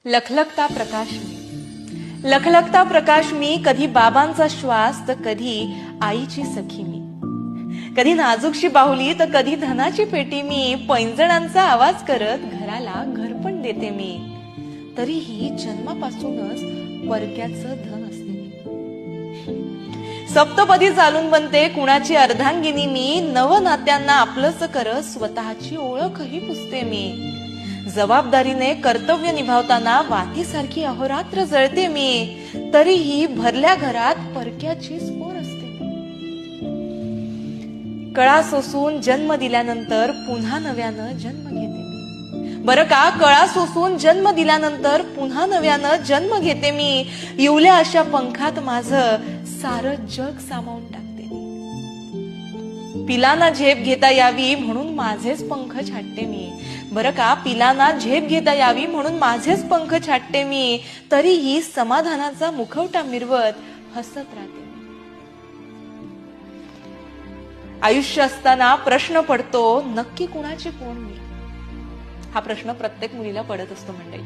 लखलखता प्रकाश मी, लखलखता प्रकाश मी, कधी बाबांचा श्वास तर कधी आईची सखी मी, कधी नाजूकशी बाहुली तर कधी धनाची पेटी मी, पैंजणांचा आवाज करत घराला घरपण देते मी, तरीही जन्मापासूनच परक्याचं धन असते मी. सप्तपदी चालून बनते कुणाची अर्धांगिनी मी, नवनात्यांना आपलंच करत स्वतःची ओळखही पुसते मी. जबाबदारीने कर्तव्य निभावताना वातीसारखी अहोरात्र जळते मी, तरीही भरल्या घरात परक्याची स्फोर असते मी. कळा सोसून जन्म दिल्यानंतर पुन्हा नव्यानं जन्म घेते मी. बरं का, कळा सोसून जन्म दिल्यानंतर पुन्हा नव्यानं जन्म घेते मी. इवल्या अशा पंखात माझं सारं जग सामावून टाकते मी. पिलांना झेप घेता यावी म्हणून माझेच पंख छाटते मी. बरं का, पिलांना झेप घेता यावी म्हणून माझेच पंख छाटते मी, तरीही समाधानाचा मुखवटा मिरवत हसत राहते. आयुष्य असताना प्रश्न पडतो, नक्की कुणाची कोण मी? हा प्रश्न प्रत्येक मुलीला पडत असतो मंडळी.